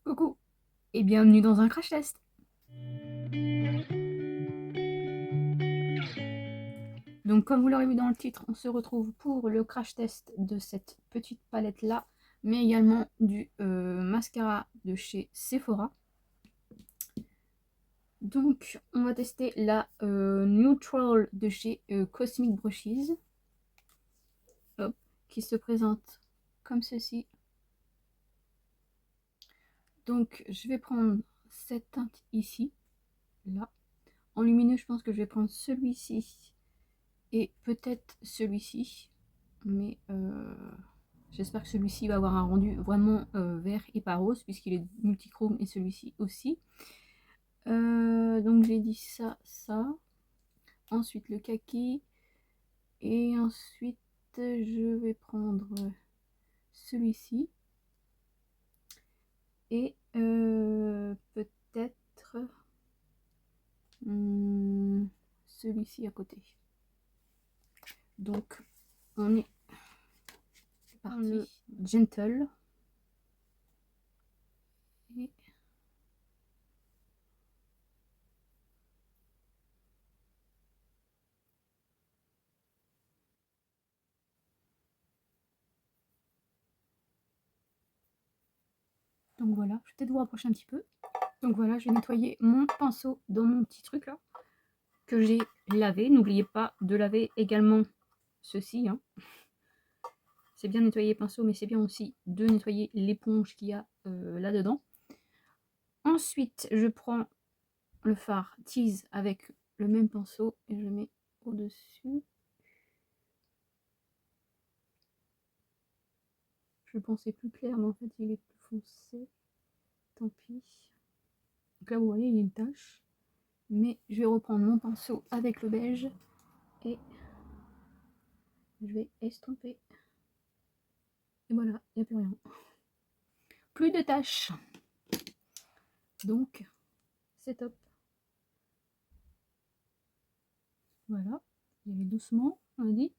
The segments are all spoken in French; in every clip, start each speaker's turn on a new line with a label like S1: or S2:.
S1: Coucou et bienvenue dans un crash test. Donc comme vous l'aurez vu dans le titre, on se retrouve pour le crash test de cette petite palette là, mais également du mascara de chez Sephora. Donc on va tester la Neutral de chez Cosmic Brushes, hop, qui se présente comme ceci. Donc je vais prendre cette teinte ici, là. En lumineux, je pense que je vais prendre celui-ci et peut-être celui-ci, mais j'espère que celui-ci va avoir un rendu vraiment vert et pas rose puisqu'il est multichrome et celui-ci aussi. Donc j'ai dit ça, ça, ensuite le kaki et ensuite je vais prendre celui-ci et peut-être celui-ci à côté. Donc on est parti. Le Gentle et donc voilà, je vais peut-être vous rapprocher un petit peu. Donc voilà, je vais nettoyer mon pinceau dans mon petit truc là que j'ai lavé. N'oubliez pas de laver également ceci, hein. C'est bien nettoyer les pinceaux, mais c'est bien aussi de nettoyer l'éponge qu'il y a là-dedans. Ensuite, je prends le fard Tease avec le même pinceau et je mets au-dessus. Je pensais plus clair, mais en fait, il est plus foncé. Tant pis. Donc là, vous voyez, il y a une tache. Mais je vais reprendre mon pinceau avec le beige et je vais estomper. Et voilà, il n'y a plus rien. Plus de taches. Donc, c'est top. Voilà, j'y vais doucement, on a dit.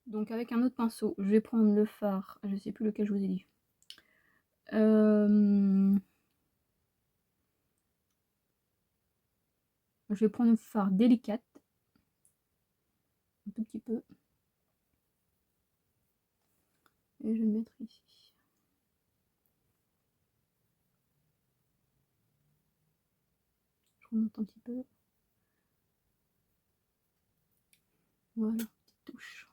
S1: Donc avec un autre pinceau, je vais prendre le fard, je sais plus lequel je vous ai dit. Je vais prendre le fard délicate, un tout petit peu. Et je vais le mettre ici. Je remonte un petit peu. Voilà, petite touche.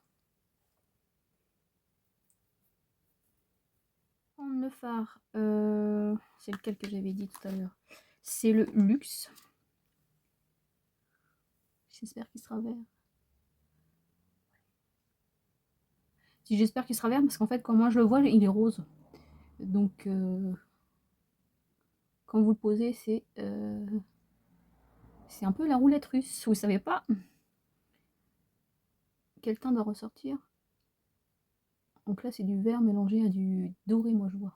S1: Prendre le fard, c'est lequel que j'avais dit tout à l'heure. C'est le Luxe. J'espère qu'il sera vert. Si j'espère qu'il sera vert, parce qu'en fait, quand moi je le vois, il est rose. Donc, quand vous le posez, c'est un peu la roulette russe. Vous savez pas quel teint doit ressortir. Donc là, c'est du vert mélangé à du doré, moi je vois.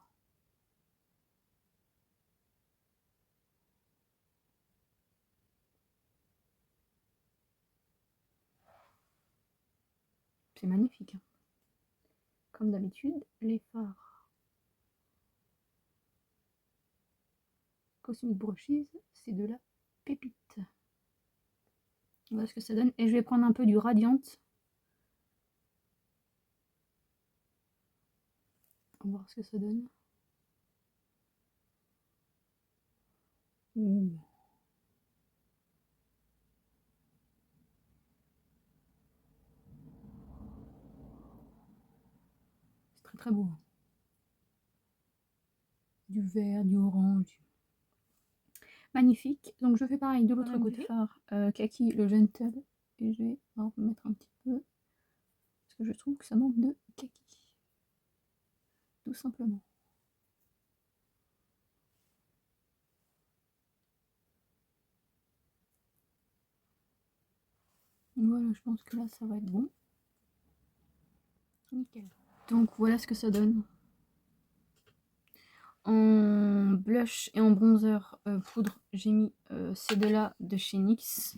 S1: C'est magnifique. Comme d'habitude, les fards Cosmic Brushes, c'est de la pépite. Voilà ce que ça donne. Et je vais prendre un peu du Radiant. On va voir ce que ça donne. Ouh. C'est très très beau. Du vert, du orange. Magnifique. Donc je fais pareil de l'autre côté. Fard kaki, le Gentle. Et je vais en mettre un petit peu. Parce que je trouve que ça manque de kaki. Tout simplement. Voilà, je pense que là ça va être bon. Nickel. Donc voilà ce que ça donne. En blush et en bronzer poudre, j'ai mis ces deux-là de chez NYX.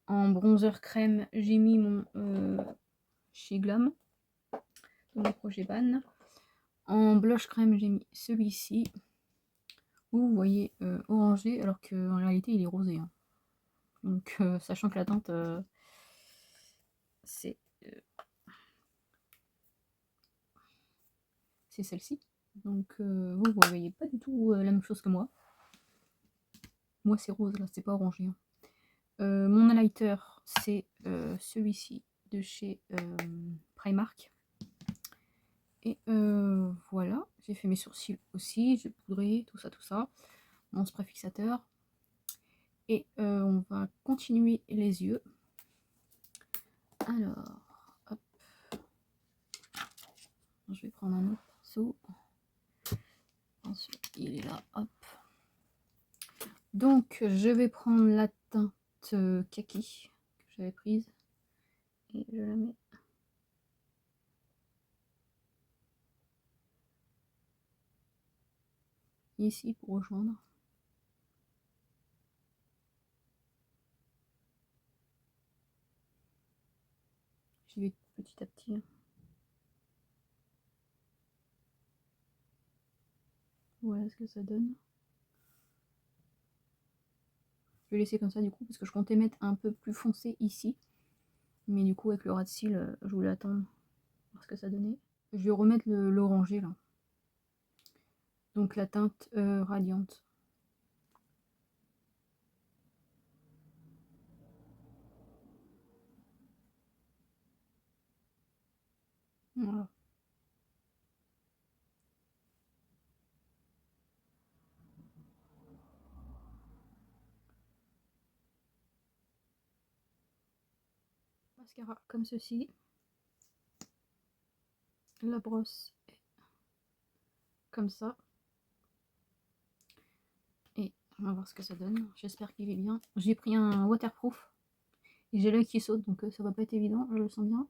S1: En bronzer crème, j'ai mis mon chez Glam, de mon projet Ban. En blush crème, j'ai mis celui-ci. Vous voyez orangé alors qu'en réalité il est rosé. Hein. Donc sachant que la teinte c'est celle-ci. Donc vous voyez pas du tout la même chose que moi. Moi c'est rose là, c'est pas orangé. Hein. Mon highlighter c'est celui-ci de chez Primark. Et voilà, j'ai fait mes sourcils aussi, j'ai poudré, tout ça. Mon spray fixateur. Et on va continuer les yeux. Alors, hop. Je vais prendre un autre pinceau. Ensuite, il est là, hop. Donc, je vais prendre la teinte kaki que j'avais prise. Et je la mets ici pour rejoindre. J'y vais petit à petit. Voilà ce que ça donne. Je vais laisser comme ça du coup parce que je comptais mettre un peu plus foncé ici. Mais du coup avec le ras de cils, je voulais attendre voir ce que ça donnait. Je vais remettre l'orangé là. Donc la teinte radiante. Voilà. Mascara comme ceci. La brosse est comme ça. Et on va voir ce que ça donne. J'espère qu'il est bien. J'ai pris un waterproof. Et j'ai l'œil qui saute, donc ça va pas être évident, je le sens bien.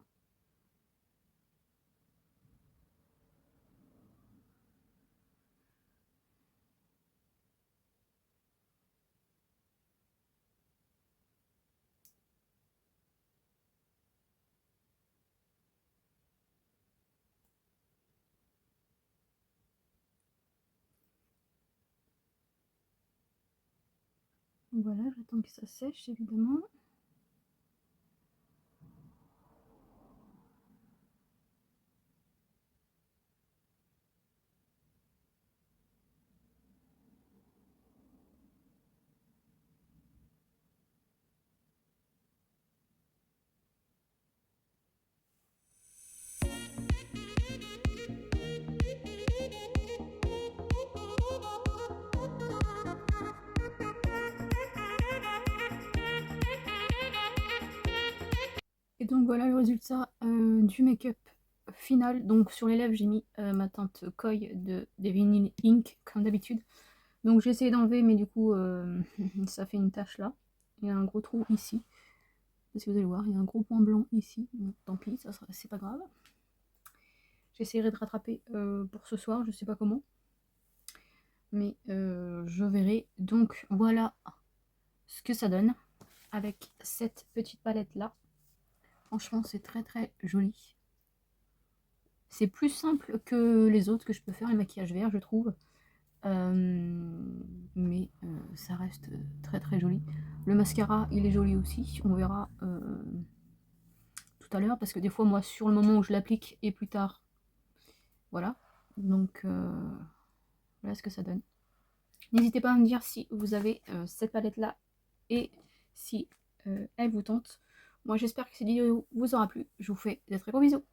S1: Voilà, j'attends que ça sèche évidemment. Et donc voilà le résultat du make-up final. Donc sur les lèvres, j'ai mis ma teinte Koi de Vinyl Ink, comme d'habitude. Donc j'ai essayé d'enlever, mais du coup, ça fait une tache là. Il y a un gros trou ici. Si vous allez voir, il y a un gros point blanc ici. Bon, tant pis, c'est pas grave. J'essaierai de rattraper pour ce soir, je sais pas comment. Mais je verrai. Donc voilà ce que ça donne avec cette petite palette là. Franchement, c'est très très joli. C'est plus simple que les autres que je peux faire, les maquillages verts, je trouve. Mais ça reste très très joli. Le mascara, il est joli aussi. On verra tout à l'heure, parce que des fois, moi, sur le moment où je l'applique et plus tard, voilà. Donc, voilà ce que ça donne. N'hésitez pas à me dire si vous avez cette palette-là et si elle vous tente. Moi, j'espère que cette vidéo vous aura plu. Je vous fais de très gros bisous.